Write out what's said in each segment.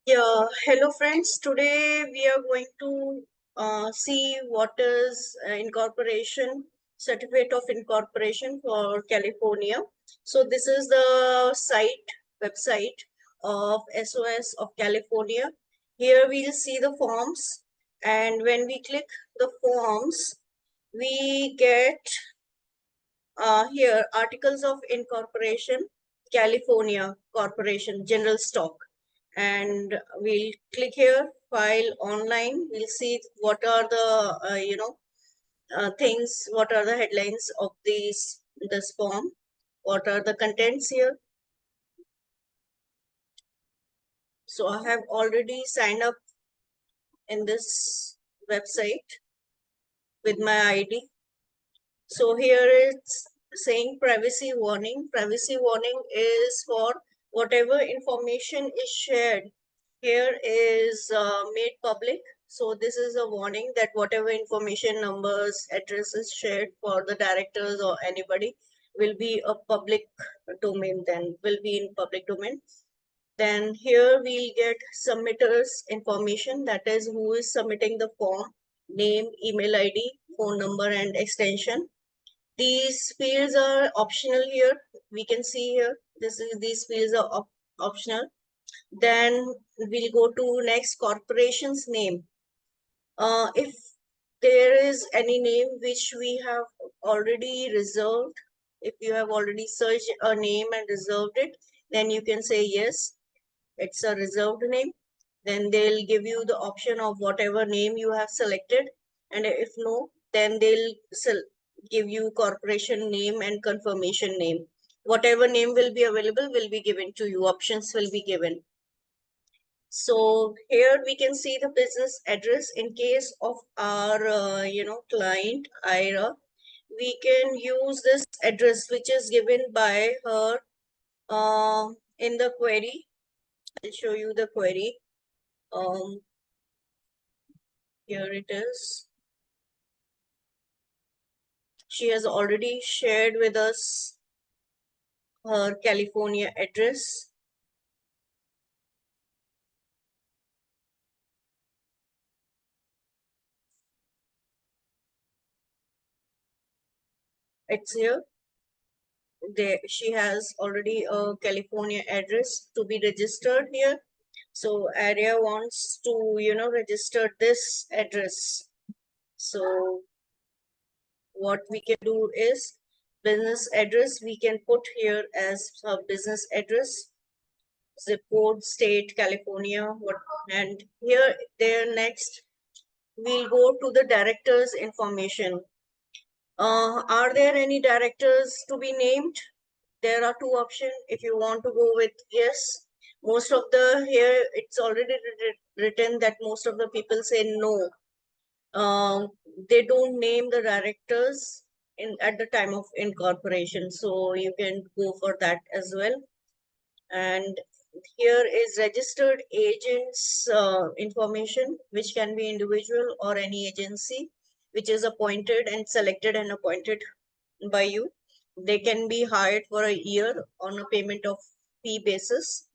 Yeah, hello friends. Today we are going to see what is incorporation, certificate of incorporation for California. So this is the website of SOS of California. Here we'll see the forms, and when we click the forms, we get here articles of incorporation, California Corporation, general stock, and we'll click here, file online. We'll see what are the things, what are the headlines of this form, what are the contents here. So I have already signed up in this website with my ID. So here it's saying privacy warning. Privacy warning is for whatever information is shared here is made public. So this is a warning that whatever information, numbers, addresses shared for the directors or anybody will be a public domain, then will be in public domain. Then here we'll get submitters information, that is who is submitting the form, name, email ID, phone number and extension. These fields are optional here. We can see here, these fields are optional. Then we'll go to next, corporation's name. If there is any name which we have already reserved, if you have already searched a name and reserved it, then you can say yes, it's a reserved name. Then they'll give you the option of whatever name you have selected. And if no, then they'll give you corporation name and confirmation name. Whatever name will be available will be given to you. Options will be given. So here we can see the business address. In case of our, client Ira, we can use this address which is given by her in the query. I'll show you the query. Here it is. She has already shared with us her California address. It's here. She has already a California address to be registered here. So area wants to, register this address. So what we can do is business address, we can put here as a business address, zip code, state, California, and here, there, next, we'll go to the director's information. Are there any directors to be named? There are two options. If you want to go with yes, most of the here it's already written that most of the people say no. They don't name the directors at the time of incorporation, so you can go for that as well. And here is registered agents information, which can be individual or any agency which is appointed and selected and appointed by you. They can be hired for a year on a payment of fee basis.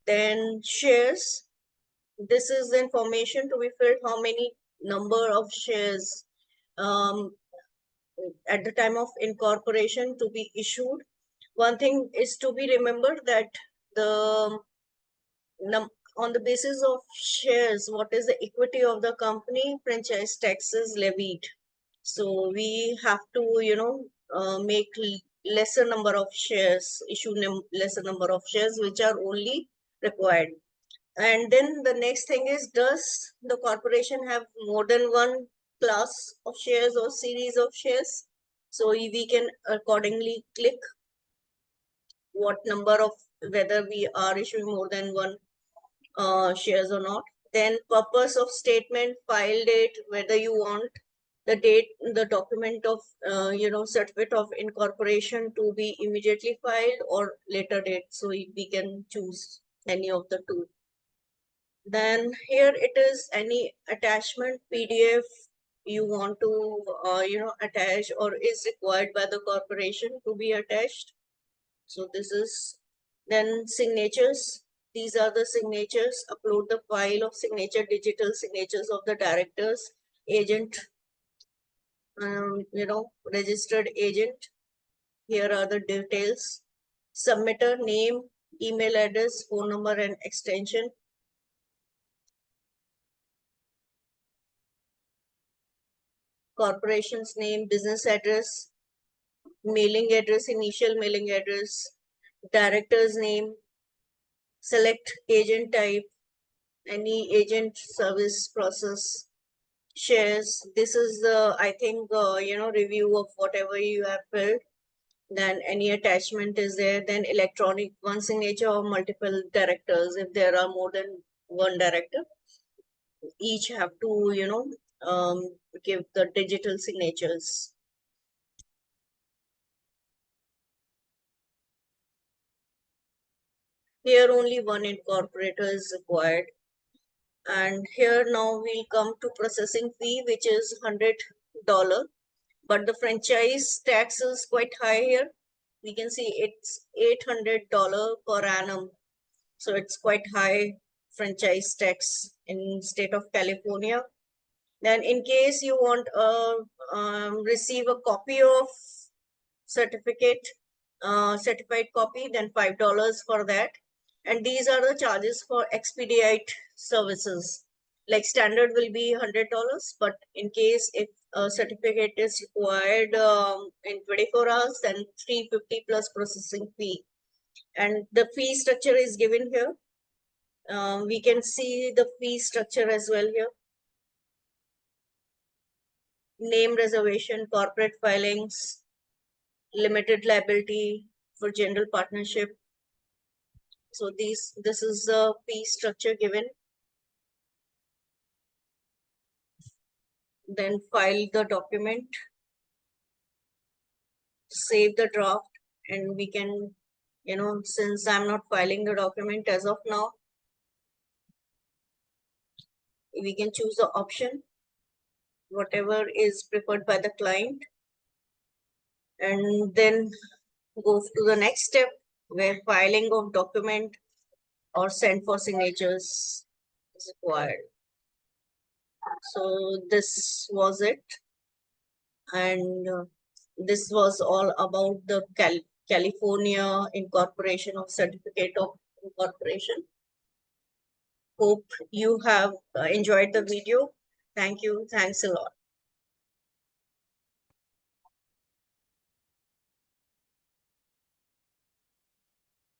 Then shares. This is the information to be filled, how many number of shares at the time of incorporation to be issued. One thing is to be remembered that the on the basis of shares, what is the equity of the company, franchise taxes levied. So we have to, make lesser number of shares, issue lesser number of shares, which are only required. And then the next thing is, does the corporation have more than one class of shares or series of shares? So we can accordingly click what number of, whether we are issuing more than one shares or not. Then purpose of statement, file date, whether you want the date, the document of, certificate of incorporation to be immediately filed or later date. So we can choose any of the two. Then here it is, any attachment, PDF you want to, attach or is required by the corporation to be attached. So this is Then signatures. These are the signatures. Upload the file of signature, digital signatures of the directors, agent, registered agent. Here are the details. Submitter name, email address, phone number and extension. Corporation's name, business address, mailing address, initial mailing address, director's name, select agent type, any agent service process, shares. This is the, I think, review of whatever you have filled. Then any attachment is there. Then electronic, one signature or multiple directors. If there are more than one director, each have to, give the digital signatures. Here only one incorporator is required. And here now we'll come to processing fee, which is $100. But the franchise tax is quite high here. We can see it's $800 per annum. So it's quite high franchise tax in state of California. Then in case you want receive a copy of certificate, certified copy, then $5 for that. And these are the charges for expedite services. Like standard will be $100, but in case if a certificate is required in 24 hours, then 350 plus processing fee. And the fee structure is given here. We can see the fee structure as well here. Name reservation, corporate filings, limited liability for general partnership. So this is the fee structure given. Then file the document, save the draft, and we can, since I'm not filing the document as of now, we can choose the option, whatever is preferred by the client, and then go to the next step where filing of document or send for signatures is required. So this was it. And this was all about the California Incorporation of Certificate of Incorporation. Hope you have enjoyed the video. Thank you. Thanks a lot.